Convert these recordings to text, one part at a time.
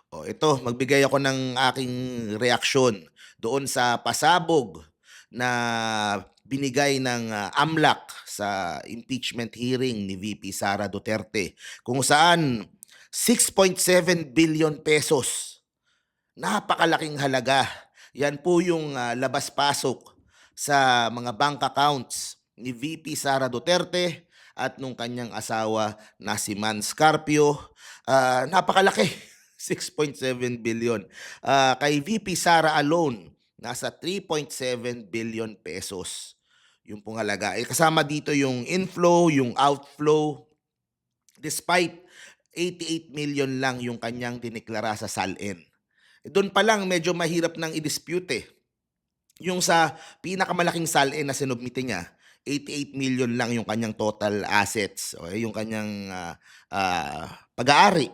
O ito, magbigay ako ng aking reaksyon doon sa pasabog na binigay ng AMLAC sa impeachment hearing ni VP Sara Duterte kung saan 6.7 billion pesos, napakalaking halaga. Yan po yung labas-pasok sa mga bank accounts ni VP Sara Duterte at nung kanyang asawa na si Man Scarpio. Napakalaki, 6.7 billion. Kay VP Sara alone, nasa 3.7 billion pesos yung pong halaga. Kasama dito yung inflow, yung outflow, despite 88 million lang yung kanyang diniklara sa SALN. Doon pa lang medyo mahirap nang i-dispute eh. Yung sa pinakamalaking SALN na sinubmite niya, 88 million lang yung kanyang total assets, okay? Yung kanyang pag-aari.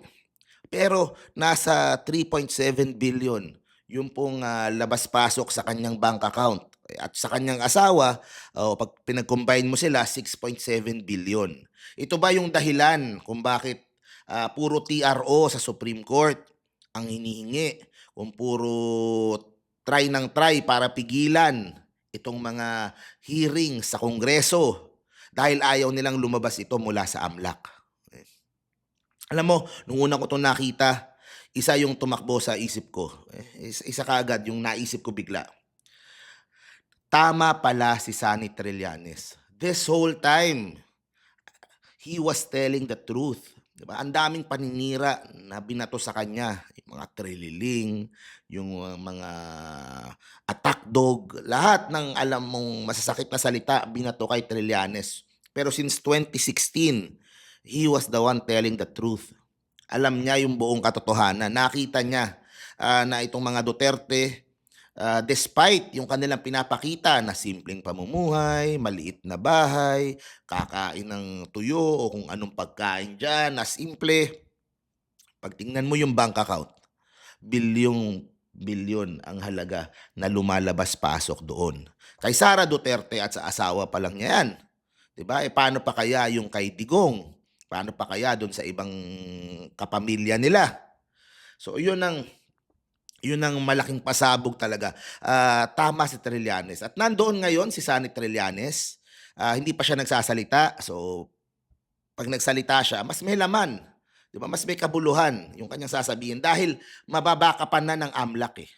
Pero nasa 3.7 billion yung pong labas-pasok sa kanyang bank account. At sa kanyang asawa, pag pinag-combine mo sila, 6.7 billion. Ito ba yung dahilan kung bakit puro TRO sa Supreme Court ang hinihingi? Kung puro try ng try para pigilan itong mga hearing sa Kongreso dahil ayaw nilang lumabas ito mula sa AMLAC. Alam mo, nung una ko 'tong nakita, isa yung tumakbo sa isip ko. Isa kaagad yung naisip ko bigla. Tama pala si Sonny Trillanes. This whole time, he was telling the truth. Diba? Ang daming paninira na binato sa kanya. Yung mga trililing, yung mga attack dog, lahat ng alam mong masasakit na salita binato kay Trillanes. Pero since 2016, he was the one telling the truth. Alam niya yung buong katotohanan. Nakita niya na itong mga Duterte, despite yung kanilang pinapakita na simpleng pamumuhay, maliit na bahay, kakain ng tuyo o kung anong pagkain dyan na simple, pag tingnan mo yung bank account, bilyon ang halaga na lumalabas-pasok doon. Kay Sara Duterte at sa asawa pa lang niya yan. 'Di ba? Paano pa kaya yung kay Digong? Paano pa kaya doon sa ibang kapamilya nila? So yun ang malaking pasabog talaga. Tama si Trillanes. At nandoon ngayon si Sonny Trillanes. Hindi pa siya nagsasalita. So pag nagsalita siya, mas may laman. 'Di ba? Mas may kabuluhan yung kanyang sasabihin dahil mababakapan na ng AMLAC eh.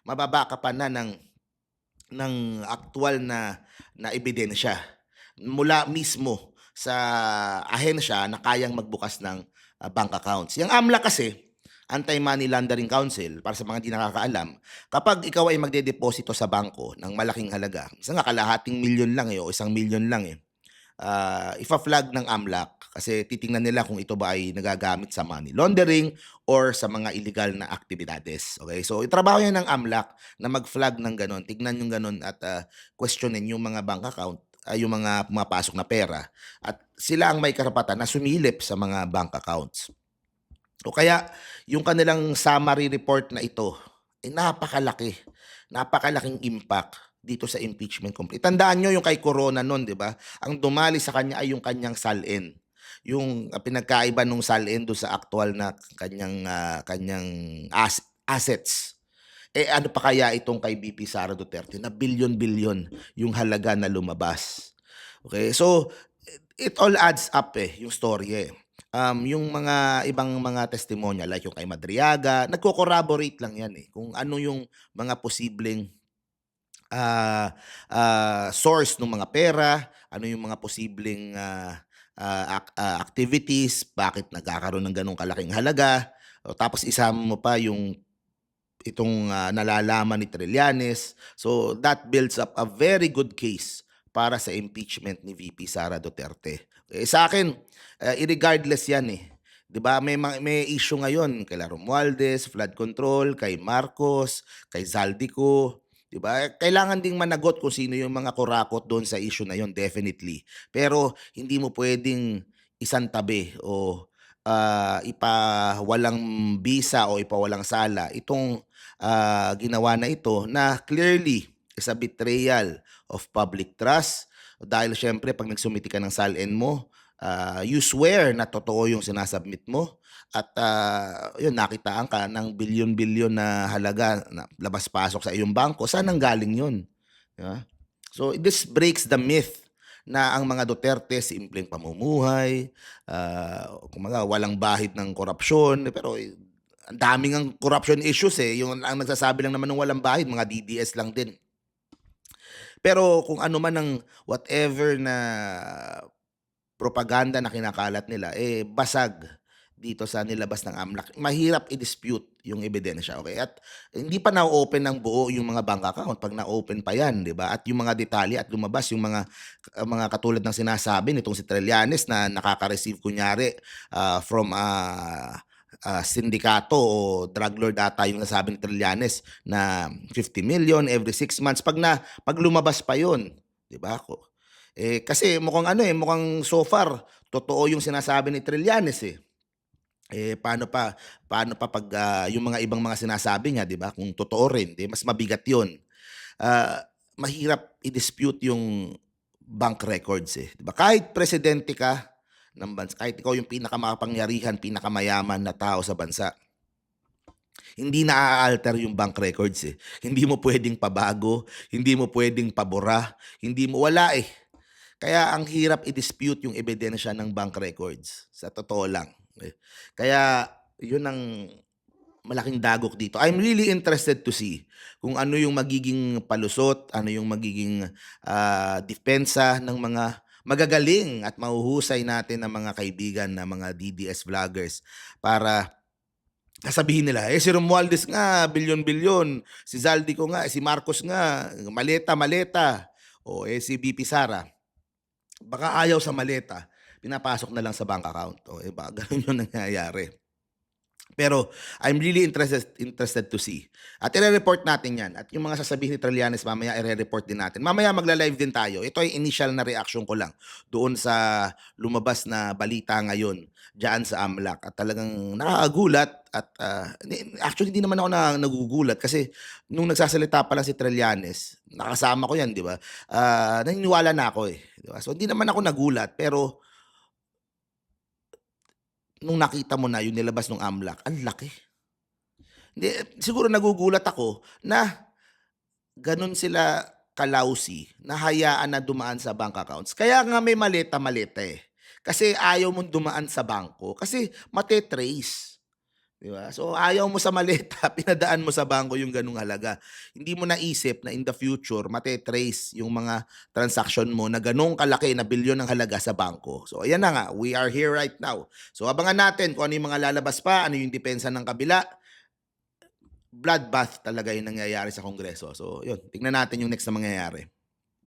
Mababakapan na ng aktual na ebidensya mula mismo sa ahensya na kayang magbukas ng bank accounts. Yung AMLAC kasi, Anti-Money Laundering Council, para sa mga hindi nakakaalam, kapag ikaw ay magdedeposito sa bangko ng malaking halaga, isa nga kalahating milyon lang o 1 milyon lang ifa-flag ng AMLAC kasi titingnan nila kung ito ba ay nagagamit sa money laundering or sa mga illegal na aktibidades. Okay? So, itrabaho yan ng AMLAC na mag-flag ng ganon. Tignan yung ganon at questionin yung mga bank account, yung mga pumapasok na pera. At sila ang may karapatan na sumilip sa mga bank accounts. O kaya, yung kanilang summary report na ito, napakalaki. Napakalaking impact dito sa impeachment complaint. Tandaan nyo yung kay Corona noon, di ba? Ang dumali sa kanya ay yung kanyang SALN. Yung pinagkaiba nung SALN do sa actual na kanyang assets. Ano pa kaya itong kay BP Sara Duterte na bilyon-bilyon yung halaga na lumabas. Okay? So, it all adds up yung story yung mga ibang mga testimonya like yung kay Madriaga, nagko-corroborate lang yan kung ano yung mga posibleng source ng mga pera, ano yung mga posibleng activities, bakit nagkakaroon ng ganong kalaking halaga. Tapos isama mo pa yung itong nalalaman ni Trillanes. So that builds up a very good case para sa impeachment ni VP Sara Duterte. Sa akin, irregardless yan 'Di ba? May issue ngayon kay Romualdez, flood control, kay Marcos, kay Zaldico, 'di ba? Kailangan ding managot kung sino yung mga kurakot doon sa issue na yon, definitely. Pero hindi mo pwedeng isantabi o ipawalang bisa o ipawalang sala itong ginawa na ito na clearly is a betrayal of public trust dahil syempre pag nagsumiti ka ng SALN mo, you swear na totoo yung sinasubmit mo at, yun nakitaan ka ng bilyon-bilyon na halaga na labas-pasok sa iyong bangko, saan nanggaling yun, 'di ba? So, this breaks the myth na ang mga Duterte simpleng pamumuhay, kumbaga walang bahid ng korapsyon, pero, ang daming ngang corruption issues, eh, yung ang nagsasabi lang naman ng walang bahid mga DDS lang din. Pero kung ano man ang whatever na propaganda na kinakalat nila, eh, basag dito sa nilabas ng AMLAC. Mahirap i-dispute yung ebidensya, okey? At hindi pa na-o-open ng buo yung mga bank account, 'pag na-open pa yan, 'di ba? At yung mga detalye at lumabas yung mga katulad ng sinasabi nitong si Trillanes na nakaka-receive kunyari, from, sindikato o drug lord ata yung nasabi ni Trillanes na 50 million every 6 months, 'pag lumabas pa yun, 'di ba? Kasi mukhang ano, mukhang so far totoo yung sinasabi ni Trillanes, eh. Paano pa 'pag, yung mga ibang mga sinasabi niya, 'di ba, kung totoo rin, 'di mas mabigat yun. Mahirap i-dispute yung bank records, eh, 'di ba? Kahit presidente ka ng bansa, kahit ikaw yung pinakamakapangyarihan, pinakamayaman na tao sa bansa, hindi naa-alter yung bank records, eh. Hindi mo puwedeng pabago, hindi mo puwedeng pabura, hindi mo wala, eh. Kaya ang hirap i-dispute yung ebidensya ng bank records, sa totoo lang, eh. Kaya yun ang malaking dagok dito. I'm really interested to see kung ano yung magiging palusot, ano yung magiging, depensa ng mga magagaling at mahuhusay natin na mga kaibigan na mga DDS vloggers para sasabihin nila, "Eh, si Romualdez nga bilyon-bilyon, si Zaldico nga, si Marcos nga maleta-maleta, o, si VP Sara baka ayaw sa maleta, pinapasok na lang sa bank account." O, 'di ba, gano'n yung nangyayari. Pero I'm really interested to see at ire-report natin 'yan at yung mga sasabihin ni Trillanes mamaya ire-report din natin. Mamaya magla-live din tayo. Ito ay initial na reaction ko lang doon sa lumabas na balita ngayon diyan sa AMLAC at talagang nakakagulat at, actually hindi naman ako nagugulat kasi nung nagsasalita pa lang si Trillanes, nakasama ko 'yan, 'di ba? Naniniwala na ako, eh, 'di ba? So hindi naman ako nagulat pero nung nakita mo na yung nilabas nung AMLAC, ang laki. Hindi, siguro nagugulat ako na gano'n sila ka-lousy na hayaan na dumaan sa bank accounts. Kaya nga may maleta-maleta, eh. Kasi ayaw mong dumaan sa bangko kasi mate-trace, 'di ba? So, ayaw mo sa maleta, pinadaan mo sa bangko yung gano'ng halaga. Hindi mo naisip na in the future mate-trace yung mga transaction mo na gano'ng kalaki na bilyon ng halaga sa bangko. So, ayan na nga, we are here right now. So, abangan natin kung ano yung mga lalabas pa, ano yung depensa ng kabila. Bloodbath talaga yung nangyayari sa Kongreso. So, yun, tignan natin yung next na mangyayari.